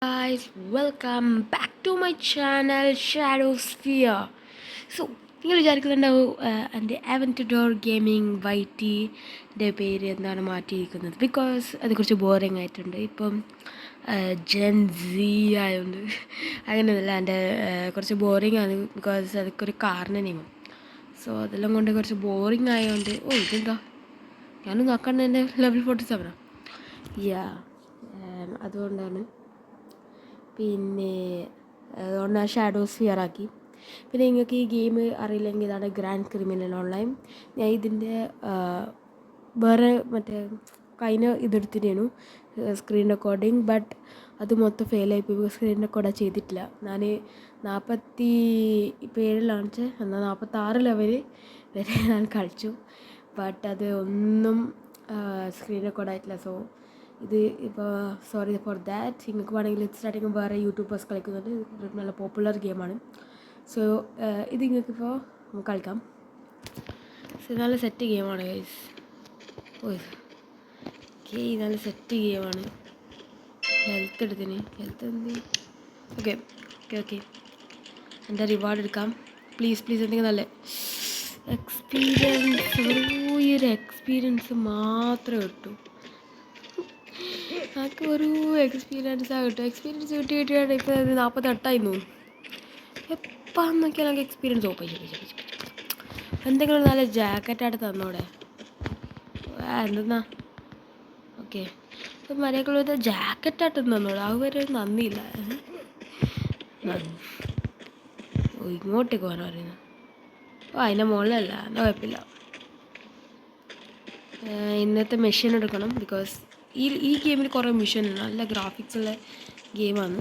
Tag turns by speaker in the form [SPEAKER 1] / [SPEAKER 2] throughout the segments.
[SPEAKER 1] Guys, welcome back to my channel Shadowsphere. So, നിങ്ങൾ വിചാരിക്കുന്നുണ്ടാവും എൻ്റെ അവൻറ്റുഡോർ gaming വൈറ്റിൻ്റെ പേര് എന്താണ് മാറ്റിയിരിക്കുന്നത് ബിക്കോസ് അത് കുറച്ച് ബോറിംഗ് ആയിട്ടുണ്ട് ഇപ്പം ജെൻ സി ആയതുകൊണ്ട് അങ്ങനെയല്ല എൻ്റെ കുറച്ച് ബോറിംഗ് ആണ് ബിക്കോസ് അതൊക്കെ ഒരു കാരണം നിയമം സോ അതെല്ലാം കൊണ്ട് കുറച്ച് ബോറിംഗ് ആയതുകൊണ്ട് ഇതെന്താ ഞാനും നോക്കാണ്ട് എൻ്റെ ലെവൽ 47 യാ അതുകൊണ്ടാണ് പിന്നെ അതുകൊണ്ട് ഷാഡോസ്ഫിയർ ആക്കി. പിന്നെ നിങ്ങൾക്ക് ഈ ഗെയിം അറിയില്ലെങ്കിൽ ഇതാണ് ഗ്രാൻഡ് ക്രിമിനൽ ഓൺലൈൻ. ഞാൻ ഇതിൻ്റെ വേറെ മറ്റേ കഴിഞ്ഞ ഇതെടുത്തിട്ടേനു സ്ക്രീൻ റെക്കോർഡിങ്, ബട്ട് അത് മൊത്തം ഫെയിലായി പോയി. സ്ക്രീൻ റെക്കോർഡ് ചെയ്തിട്ടില്ല. ഞാൻ 47 എന്നാൽ 46 ലെവൽ വരെ ഞാൻ കളിച്ചു, ബട്ട് അത് ഒന്നും സ്ക്രീൻ റെക്കോർഡായിട്ടില്ല. സോ ഇത് ഇപ്പോൾ സോറി ഫോർ ദാറ്റ്. നിങ്ങൾക്ക് വേണമെങ്കിൽ സ്റ്റാർട്ടിങ് വേറെ യൂട്യൂബേഴ്സ് കളിക്കുന്നുണ്ട്, നല്ല പോപ്പുലർ ഗെയിമാണ്. സോ ഇത് നിങ്ങൾക്കിപ്പോൾ കളിക്കാം. സോ നല്ല സെറ്റ് ഗെയിമാണ് ഗൈസ്. നല്ല സെറ്റ് ഗെയിമാണ്. ഹെൽത്ത് എടുത്തിന്, ഹെൽത്ത് എന്ത് ഓക്കെ ഓക്കെ ഓക്കെ എൻ്റെ റിവാർഡ് എടുക്കാം. പ്ലീസ് പ്ലീസ് എന്തെങ്കിലും നല്ല എക്സ്പീരിയൻസ്, ഒരു എക്സ്പീരിയൻസ് മാത്രമേ കിട്ടൂ. എനിക്ക് ഒരു എക്സ്പീരിയൻസാണ് കിട്ടും. എക്സ്പീരിയൻസ് കിട്ടിയാണ് ഇപ്പോൾ 48 തോന്നും. എപ്പം നോക്കിയാൽ നമുക്ക് എക്സ്പീരിയൻസ് എന്തെങ്കിലും നല്ല ജാക്കറ്റായിട്ട് തന്നോടെ. എന്തെന്നാ ഓക്കെ മര്യാദക്കുള്ള ജാക്കറ്റായിട്ട് തന്നോടെ. അതുവരെ നന്ദിയില്ല. ഇങ്ങോട്ടേക്ക് പോകാൻ പറയുന്നത്. അതിൻ്റെ മുകളിലല്ല, എന്നാൽ കുഴപ്പമില്ല. ഇന്നത്തെ മെഷീൻ എടുക്കണം ബിക്കോസ് ഈ ഗെയിമിൽ കുറേ മിഷൻ ഉണ്ട്. നല്ല ഗ്രാഫിക്സ് ഉള്ള ഗെയിമാണ്.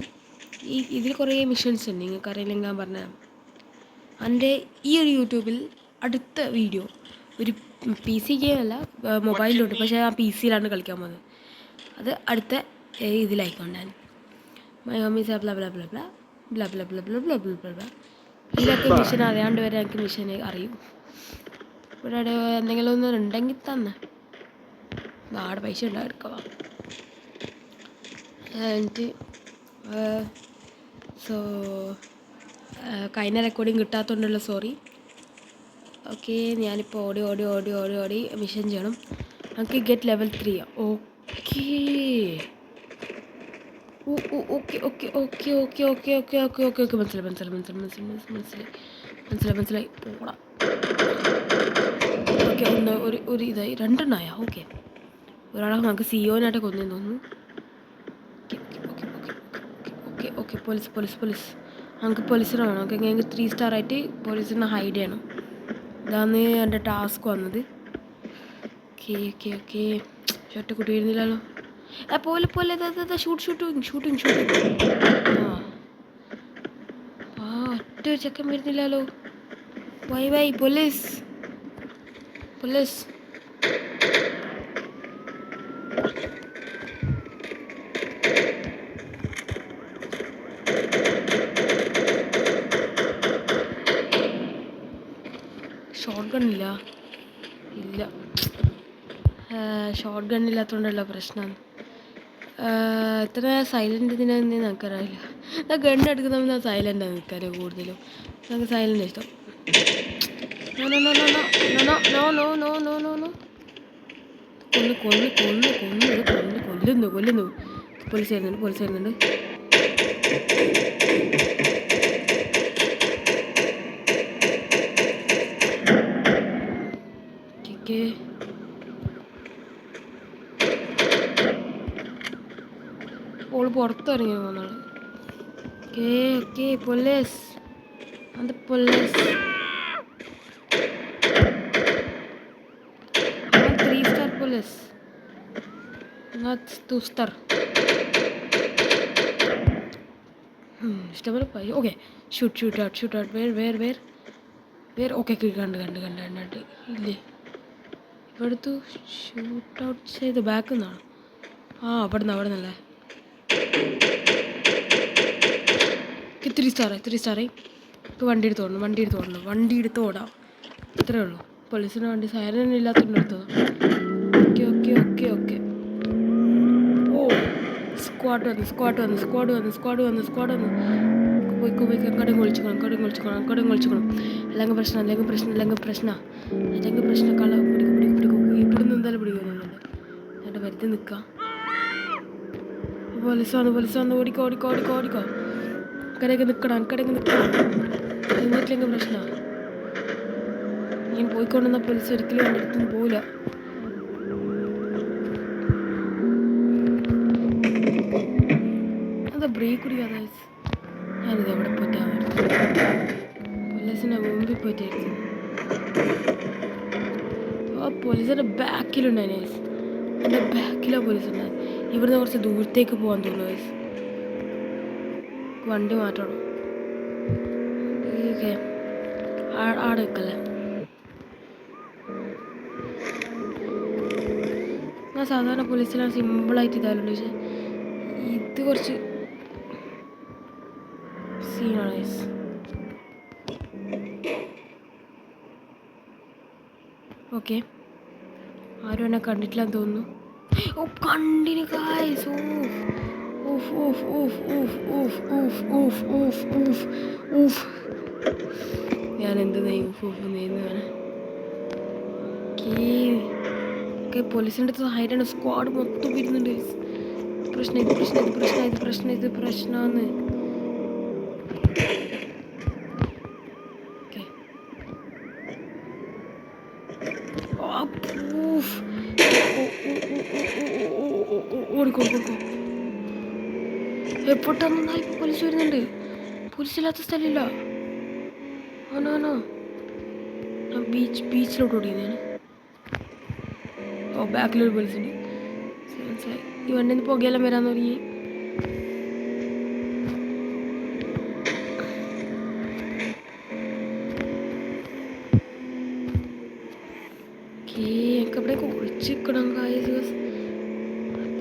[SPEAKER 1] ഇതിൽ കുറേ മിഷൻസ് ഉണ്ട്. നിങ്ങൾക്ക് അറിയില്ലെങ്കിൽ ഞാൻ പറഞ്ഞുതരാം. എൻ്റെ ഈ ഒരു യൂട്യൂബിൽ അടുത്ത വീഡിയോ ഒരു PC ഗെയിമല്ല, മൊബൈലിലുണ്ട്, പക്ഷേ ആ PC യിലാണ് കളിക്കാൻ പോകുന്നത്. അത് അടുത്ത ഇതിലായിക്കൊണ്ടാണ്. My homies ബ്ല ബ്ല ബ്ല ബ്ല ബ്ല ബ്ല ബ്ല ബ്ല ബ്ല ബ്ല ബ്ല ബ്ല. ഇതിലൊക്കെ മിഷൻ അറിയാണ്ട് വരെ എനിക്ക് മിഷൻ അറിയും. ഇവിടെ എന്തെങ്കിലും ഒന്നും ഉണ്ടെങ്കിൽ തന്നെ നാട് പൈസ ഉണ്ടാകും എടുക്കുക. എന്നിട്ട് സോ കഴിഞ്ഞ റെക്കോർഡിങ് കിട്ടാത്തതുകൊണ്ടുള്ള സോറി. ഓക്കെ ഞാനിപ്പോൾ ഓടി ഓടി ഓടി ഓടി ഓടി മിഷൻ ചെയ്യണം. നമുക്ക് get level 3. Okay okay okay okay okay okay okay okay okay okay മനസ്സിലായി മനസ്സിലായി മനസ്സിലായി മനസ്സിലായി മനസ്സിലായി മനസ്സിലായി മനസ്സിലായി ഓടാ. ഓക്കെ ഒരു ഇതായി 2 ഓക്കെ ഒരാളെ നമുക്ക് സിഒനായിട്ട് കൊന്നു തോന്നുന്നു. Okay okay police police police നമുക്ക് പോലീസിനെ വേണം. ഓക്കെ ഞങ്ങൾക്ക് 3 സ്റ്റാർ ആയിട്ട് പോലീസിനെ ഹൈഡ് ചെയ്യണം. ഇതാണ് എൻ്റെ ടാസ്ക് വന്നത്. ഓക്കെ ഓക്കെ ഓക്കെ ഷർട്ട് കുട്ടി വരുന്നില്ലല്ലോ. പോലെ പോലെ ഷൂട്ടിങ് ഷൂട്ടിങ് ഷൂട്ടിങ്. ഒറ്റ ചെക്കൻ വരുന്നില്ലല്ലോ. Why why police police. Short ഗണ്ണില്ല, ഇല്ല ഷോർട്ട് ഗണ്ണില്ലാത്തതുകൊണ്ടുള്ള പ്രശ്നമാണ്. എത്ര സൈലൻ്റ് ഇതിനെന്ന് നമുക്കറിയില്ല. ഞാൻ ഗണ്ണ് എടുക്കുന്ന സൈലൻ്റാണ് നിൽക്കാൻ കൂടുതലും. നമുക്ക് സൈലൻ്റ് ഇഷ്ടം. No no no no no no no no no no കൊല്ല് കൊല്ല് കൊല്ല് കൊല്ല് കൊല്ല് കൊല്ലുന്നു കൊല്ലുന്നു. പോലീസ് വരുന്നുണ്ട് പോലീസ് വരുന്നുണ്ട്. ഓക്കെ ഓള് പുറത്തിറങ്ങി പോകുന്നാണ്. ഓക്കെ ഓക്കെ പോലീസ് അത് police 3 star police not 2 star. ഇഷ്ടംപോലെ പോയി. Okay shoot out where okay കണ്ട് ഇല്ലേ ഇവിടുത്തെ ഷൂട്ട് ഔട്ട് ചെയ്ത് ബാക്കിൽ നിന്നാണ്. അവിടെ നിന്നല്ലേ. 3 സ്റ്റാറായി. ഇപ്പോൾ വണ്ടി എടുത്ത് ഓടാം. ഇത്രയേ ഉള്ളൂ. പോലീസിന് വണ്ടി സൈലൻ്റ് ഇല്ലാത്തതുകൊണ്ട് എടുത്തത്. ഓക്കെ സ്ക്വാഡ് വന്നു. പോയിക്കോ കടം കൊളിച്ചിക്കണം. അല്ലെങ്കിൽ പ്രശ്നം കള്ള പിടിക്കും. ഇവിടുന്ന് എന്തായാലും പിടിക്കുന്നുണ്ട്. എന്നിട്ട് വെറുതെ നിൽക്കാം. പോലീസ് വന്ന് ഓടിക്കോ. കടയൊക്കെ നിൽക്കണം. എന്നിട്ടില്ലെങ്കിൽ പ്രശ്നമാണ്. ഞാൻ പോയിക്കൊണ്ടുവന്ന പോലീസ് ഒരിക്കലും എൻ്റെ അടുത്തൊന്നും പോവില്ല. എന്താ ബ്രേക്ക് കുടിക്കാതെ? ഞാനിത് എവിടെ പോയിട്ടാണ് പോലീസിനെ മുമ്പിൽ പോയിട്ടായിരുന്നു. പോലീസിൻ്റെ ബാക്കിലുണ്ടായി. എൻ്റെ ബാക്കിലാണ് പോലീസ് ഉണ്ടായി. ഇവിടുന്ന് കുറച്ച് ദൂരത്തേക്ക് പോകാൻ തോന്നുന്നു. വണ്ടി മാറ്റണം. ഓക്കെ, ആടെ വെക്കല്ലേ. ഞാൻ സാധാരണ പോലീസിലാണ് സിമ്പിളായിട്ട് ഇതായാലുണ്ട്. പക്ഷേ ഇത് കുറച്ച് സീനാണ്. ഓക്കെ, ആരും എന്നെ കണ്ടിട്ടില്ലാന്ന് തോന്നുന്നു. കണ്ടിന് ഗായ്സ്. ഞാൻ എന്ത് നെയ്യുന്നതാണ്. പോലീസിൻ്റെ അടുത്ത് ഹൈഡാണ്. സ്ക്വാഡ് മൊത്തം വരുന്നുണ്ട്. പ്രശ്നമാണ്. ഓടിക്കോ. എപ്പോഴാണ് പോലീസ് വരുന്നുണ്ട്? പോലീസില്ലാത്ത സ്ഥലമില്ല. ആണോ? ഞാൻ ബീച്ചിലോട്ട് ഓടിക്കുന്നതാണ്. ബാക്കിലൊരു പോലീസുണ്ട്. മനസ്സിലായി. ഈ വണ്ടിയിൽ നിന്ന് പുകയെല്ലാം വരാൻ തുടങ്ങി. എനിക്ക് അവിടെ ഒളിച്ച് നിൽക്കണം.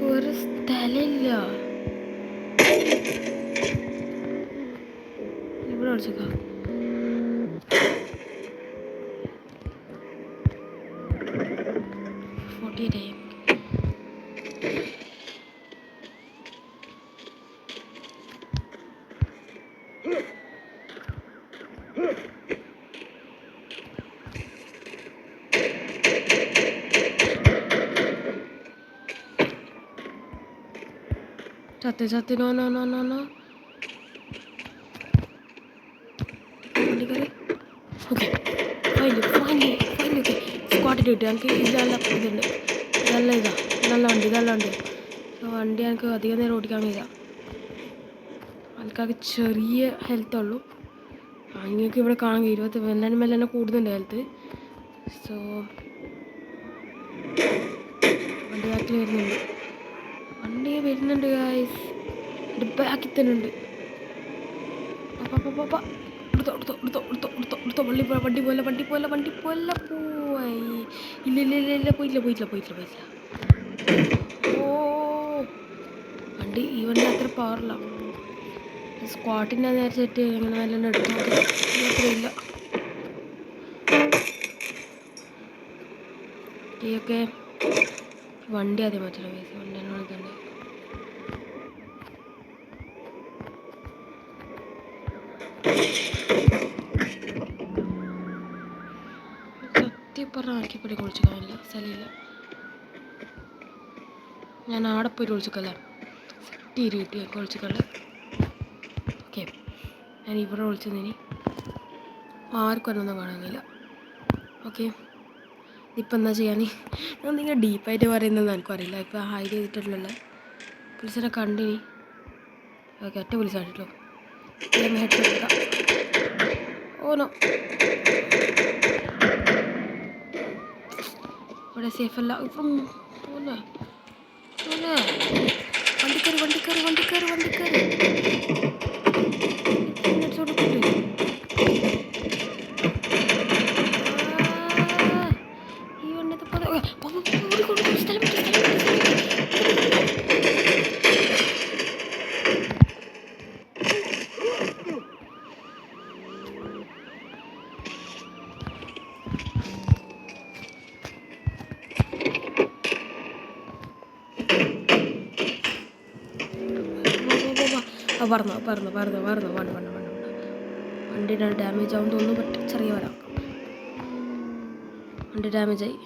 [SPEAKER 1] വേറെ സ്ഥലമില്ല. ഇവിടെ ഒളിച്ചേക്കാം. ചത്ത്. നോ. Okay, finally okay. സ്ക്വാഡിട്ട് കിട്ടും. എനിക്ക് ഇതെല്ലാം ഇതുണ്ട്. നല്ല വണ്ടി. വണ്ടി എനിക്ക് അധികം നേരം ഓടിക്കാൻ കഴിയില്ല. എനിക്കാകെ ചെറിയ ഹെൽത്തേ ഉള്ളൂ. നിങ്ങൾക്ക് ഇവിടെ കാണാൻ കഴിയും. മെല്ലെ കൂടുന്നുണ്ട് ഹെൽത്ത്. സോ വണ്ടി ബാക്കിൽ വരുന്നുണ്ട് ഗായ്സ്. എൻ്റെ ബാക്കിൽ തന്നെ ഉണ്ട്. എടുത്തോ. വണ്ടി പോലെ പോയി. ഇല്ല, പോയില്ല. ഈ വണ്ടി അത്ര പവറില്ല. സ്ക്വാട്ടിൻ്റെ നേരെ സെറ്റ് അങ്ങനെ നല്ല എടുത്തു അത്രയില്ല. ഓക്കെ, വണ്ടി ആദ്യം മാറ്റണം. വണ്ടി തന്നെ സത്യം പറഞ്ഞാൽ ആർക്കിപ്പടി കുളിച്ചിക്കാനില്ല. സ്ഥലമില്ല. ഞാൻ ആടെ പോയി കുളിച്ചിക്കല്ലേ. കിട്ടി കുളിച്ചിക്കല്ലേ. ഓക്കെ, ഞാൻ ഇവിടെ വിളിച്ചതിനി ആർക്കും ഒന്നും കാണാനില്ല. ഓക്കെ, ഇപ്പം എന്താ ചെയ്യാൻ? ഞാൻ നിങ്ങൾ ഡീപ്പായിട്ട് പറയുന്നതെന്ന് എനിക്കറിയില്ല. ഇപ്പോൾ ഹൈഡ് ചെയ്തിട്ടുള്ള പോലീസിനെ കണ്ടിനി. ഓക്കെ, ഒറ്റ പോലീസാണ് കേട്ടോ. ഓനോ ഇവിടെ സേഫല്ല. ഇപ്പം വണ്ടിക്കാര് ഈ വണ്ടി സ്ഥലം പറന്നു പറന്നു പറന്നു പറന്നു വേണ്ട വേണ്ട വേണ്ട വണ്ടിയുടെ ഡാമേജ് ആവും തോന്നുന്നു. ബട്ട് ചെറിയ വരാം. വണ്ടി ഡാമേജായി.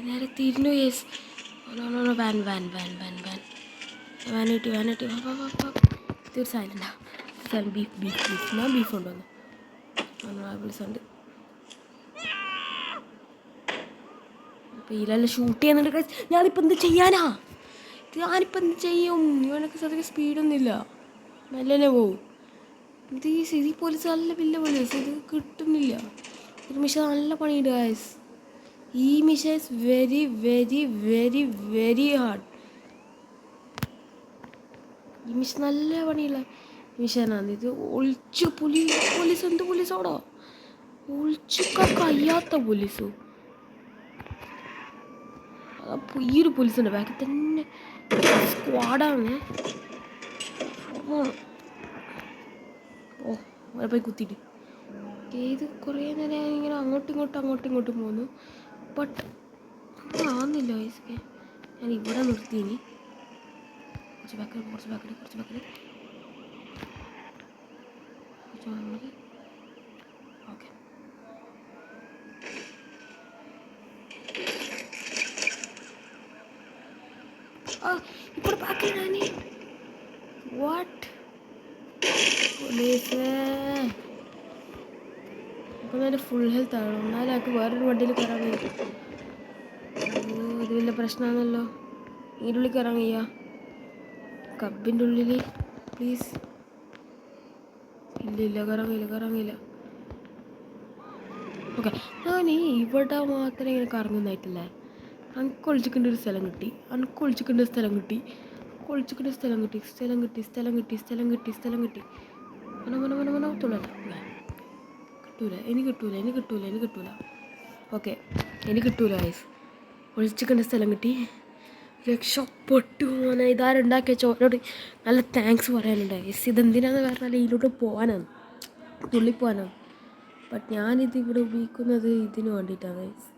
[SPEAKER 1] നേരെ തിരിഞ്ഞു. Yes van van van van van vanity vanity തീർച്ചയായും ബീഫ് ബീഫ് ബീഫ് ഞാൻ ബീഫ് കൊണ്ടുവന്നു. വിളിച്ചുണ്ട്. അപ്പോൾ ഇതിലെല്ലാം ഷൂട്ട് ചെയ്യുന്നുണ്ട്. ഞാനിപ്പോൾ എന്ത് ചെയ്യാനാ? ഞാനിപ്പോൾ എന്ത് ചെയ്യും? ഇവനൊക്കെ സത്യത്തിൽ സ്പീഡൊന്നുമില്ല, മെല്ലെ പോവും. ഇത് ഈ പോലീസ് നല്ല വലിയ പോലീസ്. ഇത് കിട്ടുന്നില്ല. ഒരു മിഷൻ നല്ല പണിയുണ്ട് ഗൈസ്. ഈ mission is very very very very hard. ഈ മിഷൻ നല്ല പണിയുള്ള മിഷനാണ് ഇത്. ഒളിച്ച് പോലീസ് എന്ത് പോലീസോടോ? ഒളിച്ചിക്കാൻ കഴിയാത്ത പോലീസോ? അപ്പോൾ ഈ ഒരു പോലീസുണ്ട് ബാക്കിൽ തന്നെ. സ്ക്വാഡാണ്. ഓ അവിടെ പോയി കുത്തിയിട്ട് ഇത് കുറേ നേരം ഇങ്ങനെ അങ്ങോട്ടും ഇങ്ങോട്ടും പോന്നു. ബട്ട് ആവുന്നില്ല വയസ്സൊക്കെ. ഞാൻ ഇവിടെ നിർത്തിയിനി. കുറച്ച് ബാക്കടി ഓക്കെ. ഇപ്പോൾ ബാക്കിലാണ്. What police? അപ്പോൾ എൻ്റെ ഫുൾ ഹെൽത്ത് ആണോ? എന്നാലും വേറൊരു വണ്ടിയിൽ കയറാൻ കഴിയും. ഇത് വലിയ പ്രശ്നമാണല്ലോ. ഇതിൻ്റെ ഉള്ളിൽ കയറാൻ കഴിയുക? കബിൻ്റെ ഉള്ളിൽ പ്ലീസ്. ഇല്ല കയറാൻ കഴിയില്ല. ഓക്കെ, ഞാൻ ഇവിടെ മാത്രമേ ഇങ്ങനെ കറങ്ങുന്നതായിട്ടില്ലേ. എനിക്ക് ഒളിച്ചിക്കേണ്ട ഒരു സ്ഥലം കിട്ടി. സ്ഥലം കിട്ടി. എനിക്ക് കിട്ടൂല. ഓക്കെ, എനിക്ക് കിട്ടൂല ഗൈസ്. ഒളിച്ചിക്കേണ്ട സ്ഥലം കിട്ടി. രക്ഷപ്പെട്ടു മോനെ. ഇതാരുണ്ടാക്കിയ ചോരോട് നല്ല താങ്ക്സ് പറയാനുണ്ട് ഗൈസ്. ഇതെന്തിനാന്ന് പറഞ്ഞാൽ ഇതിലോട്ട് പോകാനാണ്, തുള്ളിപ്പോകാനാണ്. ബട്ട് ഞാനിത് ഇവിടെ ഉപയോഗിക്കുന്നത് ഇതിന് വേണ്ടിയിട്ടാണ് ഗൈസ്.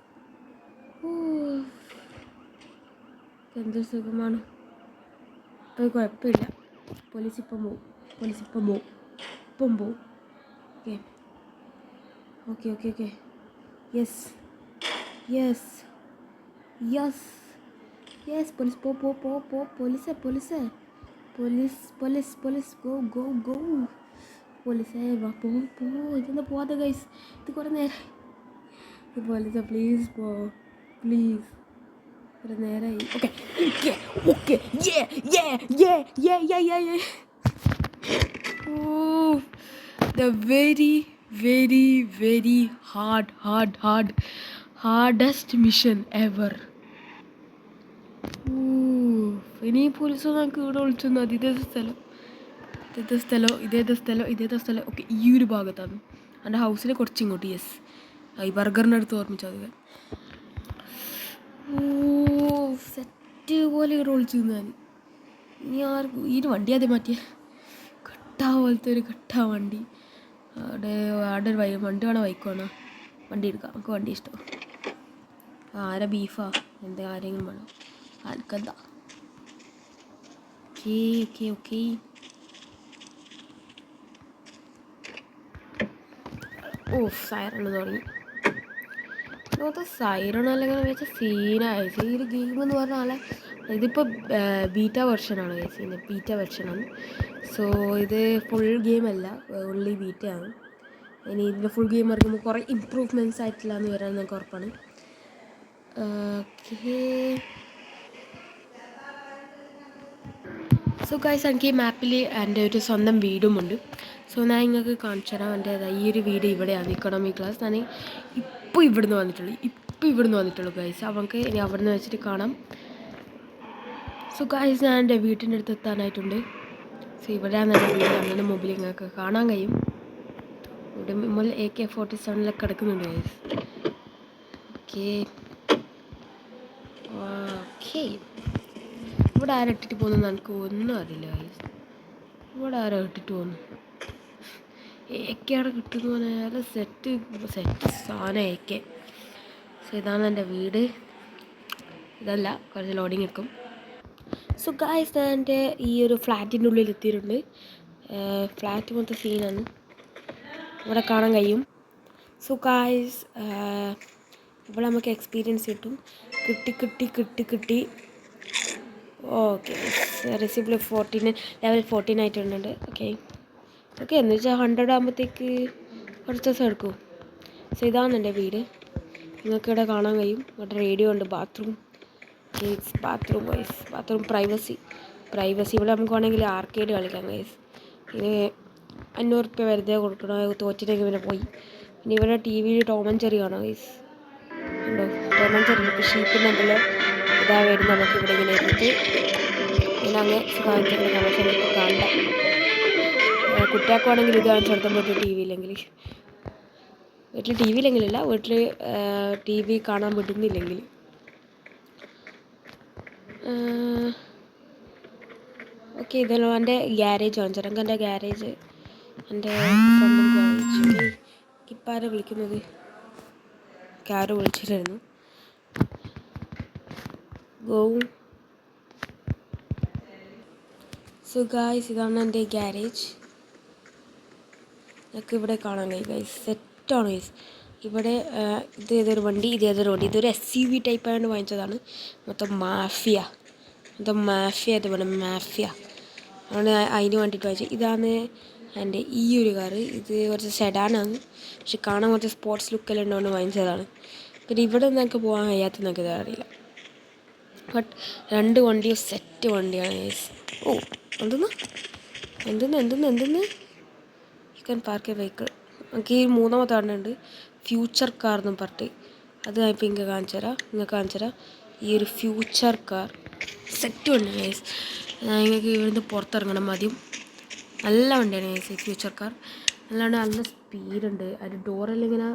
[SPEAKER 1] എന്തൊരു സുഖമാണ്. അപ്പോൾ കുഴപ്പമില്ല. പോലീസ് ഇപ്പം പോവും. ഓക്കെ. യെസ് പോലീസ് പോ. Police go. പോലീസേ വാ പോ. ഇതെന്താ പോവാതെ ഗൈസ്? ഇത് കുറേ നേരം. പോലീസേ പ്ലീസ് പോ, പ്ലീസ്. കുറേ നേരമായി. Okay. The very very very hardest mission ever. ഇനി പോലീസ് നമുക്ക് ഇവിടെ വിളിച്ചൊന്നു. ഇതേത് സ്ഥലം. ഓക്കെ, ഈ ഒരു ഭാഗത്താണ് എൻ്റെ ഹൗസിൽ കുറച്ചിങ്ങോട്ട്. യെസ്, ഈ ബർഗറിൻ്റെ അടുത്ത് ഓർമ്മിച്ചാൽ മതി. സെറ്റ് പോലെ ഇവിടെ വിളിച്ചു ഞാൻ. ഇനി ഈ ഒരു വണ്ടി ആദ്യം മാറ്റിയ കട്ടാ പോലത്തെ ഒരു വണ്ടി. അവിടെ ഒരു വണ്ടി വേണോ ബൈക്ക് വണ്ടി എടുക്കാം. നമുക്ക് വണ്ടി ഇഷ്ടം. ആരാ ബീഫാ എന്താ ആരെങ്കിലും വേണോ? ആൾക്കെന്താ? ഓക്കെ. സൈറൺ തുടങ്ങി. സൈറൺ അല്ലെങ്കിൽ വെച്ചാൽ സീനായി. ഈ ഒരു ഗെയിം എന്ന് പറഞ്ഞാൽ ഇതിപ്പോൾ ബീറ്റ വെർഷനാണ്. ബീറ്റ വെർഷനാണ്. സോ ഇത് ഫുൾ ഗെയിമല്ല, ഓൺലി ബീറ്റയാണ്. ഇനി ഇതിൻ്റെ ഫുൾ ഗെയിം ഇറങ്ങുമ്പോൾ കുറേ ഇമ്പ്രൂവ്മെൻറ്റ്സ് ആയിട്ടില്ല എന്ന് വരാൻ നമുക്ക് ഉറപ്പാണ്. സോ ഗൈസ്, എനിക്ക് ഈ മാപ്പിൽ എൻ്റെ ഒരു സ്വന്തം വീടുമുണ്ട്. സോ ഞാൻ നിങ്ങൾക്ക് കാണിച്ചു തരാം. എൻ്റെ ഈ ഒരു വീട് ഇവിടെയാണ്, ഇക്കണോമി ക്ലാസ്. ഞാൻ ഇപ്പോൾ ഇവിടുന്ന് വന്നിട്ടുള്ളൂ ഗൈസ്. അവർക്ക് ഇനി അവിടെ നിന്ന് വെച്ചിട്ട് കാണാം. സോ ഗൈസ്, ഞാൻ എൻ്റെ വീട്ടിൻ്റെ അടുത്ത് എത്താനായിട്ടുണ്ട്. സോ ഇവിടെയാണ് എൻ്റെ വീട്. അങ്ങനെ മൊബൈൽ നിങ്ങൾക്ക് കാണാൻ കഴിയും. ഇവിടെ മുന്നിൽ AK-47 കിടക്കുന്നുണ്ട് ഗൈസ്. ഓക്കെ. ഇവിടെ ആരും ഇട്ടിട്ട് പോകുന്നത് എനിക്ക് ഒന്നും അറിയില്ല ഗൈസ്. ഇവിടെ ആരോ ഇട്ടിട്ട് പോകുന്നു. AK അവിടെ കിട്ടുന്നു പറഞ്ഞാൽ സെറ്റ് സാധനം AK. സോ ഇതാണ് എൻ്റെ വീട്. ഇതല്ല, കുറച്ച് ലോഡിങ് എടുക്കും. സോ ഗായ്സ് ഞാൻ എൻ്റെ ഈ ഒരു ഫ്ലാറ്റിൻ്റെ ഉള്ളിൽ എത്തിയിട്ടുണ്ട്. ഫ്ലാറ്റ് മൊത്തം സീനാണ്, ഇവിടെ കാണാൻ കഴിയും. സോ ഗായ്സ് ഇവിടെ നമുക്ക് എക്സ്പീരിയൻസ് കിട്ടും. കിട്ടി. ഓക്കെ, റെസിപ്പിൾ 14 ലെവൽ 14 ആയിട്ടുണ്ട്. ഓക്കെ എന്ന് വെച്ചാൽ 100 ആകുമ്പോഴത്തേക്ക് കുറച്ച് ദിവസം എടുക്കും. സോ ഇതാണ് എൻ്റെ വീട്, നിങ്ങൾക്കിവിടെ കാണാൻ കഴിയും. ഇവിടെ റേഡിയോ ഉണ്ട്, ബാത്റൂം പ്രൈവസി. ഇവിടെ നമുക്ക് വേണമെങ്കിൽ ആർക്കേഡ് കളിക്കാം ഗൈസ്. ഇത് 500 റുപ്യ വെറുതെ കൊടുക്കണം, തോറ്റിട്ടെങ്കിൽ പിന്നെ പോയി. പിന്നെ ഇവിടെ ടി വിയിൽ ടോം ആൻഡ് ജെറി കാണാം ഗൈസ്. ഉണ്ടോ ടോം ആൻഡ് ജെറി? ഇപ്പോൾ ഷീപ്പിൻ്റെ ഉണ്ടല്ലോ, ഇതാ വരും. നമുക്ക് ഇവിടെ ഇങ്ങനെ ഇരുന്നിട്ട് ഇങ്ങനെ അങ്ങനെ കാണിച്ചിട്ട് കാണണ്ട. കുട്ടികൾക്കാണെങ്കിൽ ഇത് കാണിച്ചു കൊടുത്താൽ വീട്ടിൽ ടി വിയില്ലെങ്കിലില്ല, വീട്ടിൽ ടി വി കാണാൻ വിടുന്നില്ലെങ്കിൽ. ഓക്കെ, ഇതെല്ലാം എൻ്റെ ഗ്യാരേജ് കാണിച്ചു തരാം. എൻ്റെ ഗ്യാരേജ്, എൻ്റെ സ്വന്തം ഗ്യാരേജ്. ഇപ്പം ആരാ വിളിക്കുന്നത്? ആരോ വിളിച്ചിട്ടായിരുന്നു. സോ ഗായ്സ് ഇതാണ് എൻ്റെ ഗ്യാരേജ്. ഞങ്ങൾക്ക് ഇവിടെ കാണാൻ കഴിയും ഗൈസ്, സെറ്റാണ് ഗൈസ്. ഇവിടെ ഇതൊരു വണ്ടി, ഇതൊരു ഇതൊരു SUV ടൈപ്പ് ആയതുകൊണ്ട് വാങ്ങിച്ചതാണ്. മൊത്തം മാഫിയ ഇത് വേണം, മാഫിയ ആണ് അതിന് വേണ്ടിയിട്ട് വാങ്ങിച്ചത്. ഇതാണ് എൻ്റെ ഈ ഒരു കാറ്. ഇത് കുറച്ച് സെഡാനാണ്, പക്ഷെ കാണാൻ കുറച്ച് സ്പോർട്സ് ലുക്കെല്ലാം ഉണ്ടോണ്ട് വാങ്ങിച്ചതാണ്. പിന്നെ ഇവിടെ നിന്ന് എനിക്ക് പോകാൻ കഴിയാത്ത നിങ്ങൾക്ക് അറിയില്ല. ബട്ട് 2 വണ്ടിയും സെറ്റ് വണ്ടിയാണ് ഗൈസ്. ഓ എന്തെന്ന് you can park A vehicle. എനിക്ക് ഈ 3ാമത്തെ കാണുന്നുണ്ട്, ഫ്യൂച്ചർ കാർ എന്നും പറഞ്ഞിട്ട്. അത് ഞാൻ ഇപ്പോൾ നിങ്ങൾക്ക് കാണിച്ചു തരാം. ഈ ഒരു ഫ്യൂച്ചർ കാർ സെറ്റ് വണ്ടി ഗൈസ്. നിങ്ങൾക്ക് ഇവിടുന്ന് പുറത്തിറങ്ങണം ആദ്യം. നല്ല വണ്ടിയാണ് ഗൈസ് ഈ ഫ്യൂച്ചർ കാർ. നല്ല സ്പീഡുണ്ട്. അതിൻ്റെ ഡോറെല്ലാം ഇങ്ങനെ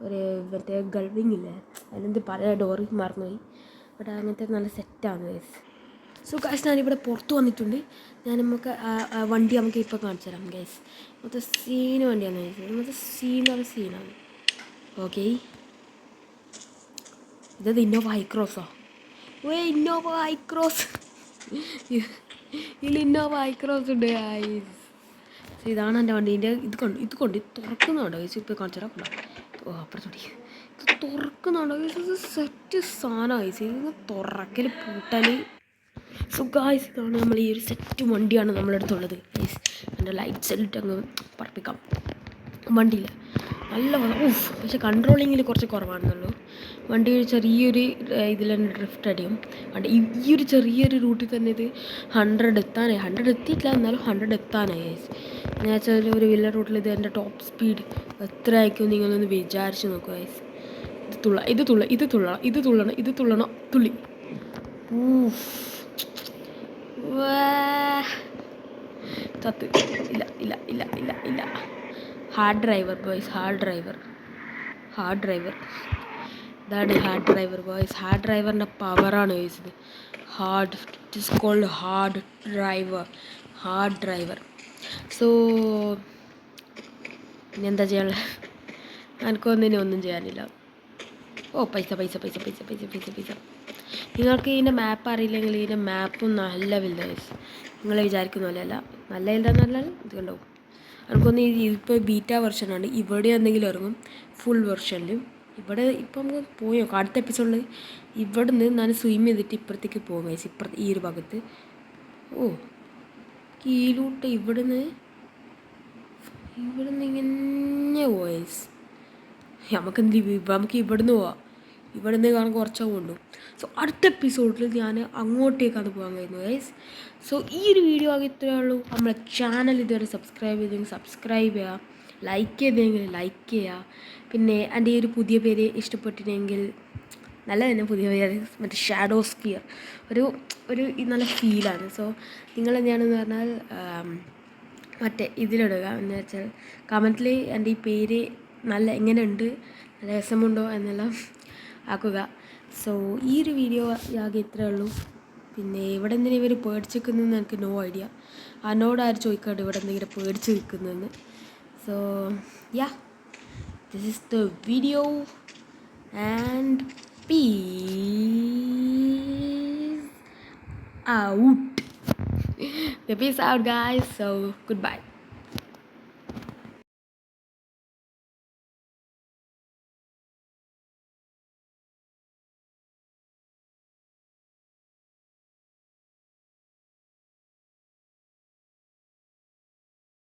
[SPEAKER 1] ഒരു മറ്റേ ഗൾവിങ് ഇല്ലേ, അതിലെന്ത് പല ഡോറ് മറന്നുപോയി. ബട്ട് അങ്ങനത്തെ നല്ല സെറ്റാണ് ഗൈസ്. സോ ഗൈസ് ഞാനിവിടെ പുറത്ത് വന്നിട്ടുണ്ട്. നമുക്ക് വണ്ടി നമുക്ക് ഇപ്പോൾ കാണിച്ചു തരാം ഗൈസ്. മൊത്തം സീന് വണ്ടിയാണ് ഗൈസ്, മൊത്തം സീനാണ്. ഓക്കെ, ഇത് ഇന്നോവ ഹൈക്രോസോ? ഇന്നോവ ഹൈക്രോസ് ഇതിൽ ഇന്നോവ ഹൈക്രോസ് ഉണ്ട് ഗൈസ്. സോ ഇതാണ് എൻ്റെ വണ്ടീൻ്റെ. ഇത് തുറക്കുന്നുണ്ടോ ഗൈസ്? ഇപ്പോൾ കാണിച്ചു തരാം. അപ്പുറത്തോട്ടി ഇത് തുറക്കുന്നുണ്ടോ ഗൈസ്? ഇത് സെറ്റ് സാധനമാണ് ഗൈസ്. ഇത് തുറക്കൽ പൂട്ടൽ. സോ ഗായ്സ് ഇതാണ് നമ്മൾ ഈ ഒരു സെറ്റ് വണ്ടിയാണ് നമ്മുടെ അടുത്തുള്ളത് ഗൈസ്. എൻ്റെ ലൈറ്റ്സ് എല്ലാം ഇട്ട് അങ്ങ് പറപ്പിക്കാം വണ്ടിയിൽ. നല്ല പക്ഷെ കൺട്രോളിങ്ങിൽ കുറച്ച് കുറവാണെന്നുള്ളൂ. വണ്ടി ചെറിയൊരു ഇതിൽ തന്നെ ഡ്രിഫ്റ്റ് അടിയും. ഈ ഒരു ചെറിയൊരു റൂട്ടിൽ തന്നെ ഇത് 100 എത്താനായി. 100 എത്തിയിട്ടില്ല, എന്നാലും 100 എത്താനായി ഗൈസ്. ഞാൻ വെച്ചാൽ ഒരു വില്ല റൂട്ടിൽ ഇത് എൻ്റെ ടോപ്പ് സ്പീഡ് എത്ര ആയിരിക്കും നിങ്ങളൊന്ന് വിചാരിച്ച് നോക്കുക ഗൈസ്. ഇത് തുള്ളണം തുള്ളി. ചത്ത് ഇല്ല. Hard driver boys, hard driver. ഇതാണ് ഹാർഡ് ഡ്രൈവർ ബോയ്സ്. ഹാർഡ് ഡ്രൈവറിൻ്റെ പവറാണ് ചോദിച്ചത്. It is called hard driver. So ഇനി എന്താ ചെയ്യാനുള്ളത്? ഒന്നും ചെയ്യാനില്ല. പൈസ. നിങ്ങൾക്ക് ഇതിൻ്റെ മാപ്പ് അറിയില്ലെങ്കിൽ ഇതിൻ്റെ മാപ്പും നല്ല വലുതാണ്. നിങ്ങൾ വിചാരിക്കുന്ന പോലെയല്ല, നല്ല വലുതാന്നല്ല. ഇത് കണ്ടാവും. എനിക്കൊന്ന് ഇപ്പോൾ ബീറ്റാ വെർഷനാണ്. ഇവിടെ എന്തെങ്കിലും ഇറങ്ങും ഫുൾ വെർഷനിലും. ഇവിടെ ഇപ്പം നമുക്ക് പോയോ അടുത്ത എപ്പിസോഡിൽ ഇവിടെ നിന്ന് ഞാൻ സ്വിം ചെയ്തിട്ട് ഇപ്പുറത്തേക്ക് പോകും ഗൈസ്. ഈ ഒരു ഭാഗത്ത് കീഴോട്ട് ഇവിടെ നിന്ന് ഇങ്ങനെ വോയിസ് നമുക്ക് ഇവിടുന്ന് പോവാം. ഇവിടെ നിന്ന് കാണാൻ കുറച്ചേ കൊണ്ടു. സോ അടുത്ത എപ്പിസോഡിൽ ഞാൻ അങ്ങോട്ടേക്കാണ് പോകാൻ കഴിയുന്നത് ഗൈസ്. സോ ഈ ഒരു വീഡിയോ ആകെ ഇത്രയേ ഉള്ളൂ. നമ്മളെ ചാനൽ ഇതുവരെ സബ്സ്ക്രൈബ് ചെയ്തെങ്കിൽ സബ്സ്ക്രൈബ് ചെയ്യുക, ലൈക്ക് ചെയ്തെങ്കിൽ ലൈക്ക് ചെയ്യുക. പിന്നെ എൻ്റെ ഈ ഒരു പുതിയ പേര് ഇഷ്ടപ്പെട്ടിട്ടുണ്ടെങ്കിൽ നല്ല തന്നെ പുതിയ പേര്, മറ്റേ ഷാഡോ സ്ഫിയർ. ഒരു നല്ല ഫീലാണ്. സോ നിങ്ങളെന്താണെന്ന് പറഞ്ഞാൽ മറ്റേ ഇതിലിടുക എന്ന് വെച്ചാൽ കമൻറ്റിൽ എൻ്റെ ഈ പേര് എങ്ങനെയുണ്ട്, നല്ല രസമുണ്ടോ എന്നെല്ലാം ആക്കുക. സോ ഈ ഒരു വീഡിയോ ആകെ ഇത്രയേ ഉള്ളൂ. പിന്നെ ഇവിടെ എന്തിനാണ് ഇവർ പേടിച്ച് നിൽക്കുന്നതെന്ന് എനിക്ക് നോ ഐഡിയ. എന്നോട് ആര് ചോദിക്കാണ്ട് ഇവിടെ എന്തെങ്കിലും പേടിച്ച് നിൽക്കുന്നതെന്ന്. So yeah, this is the video and piece out. Peace out, guys. So, goodbye.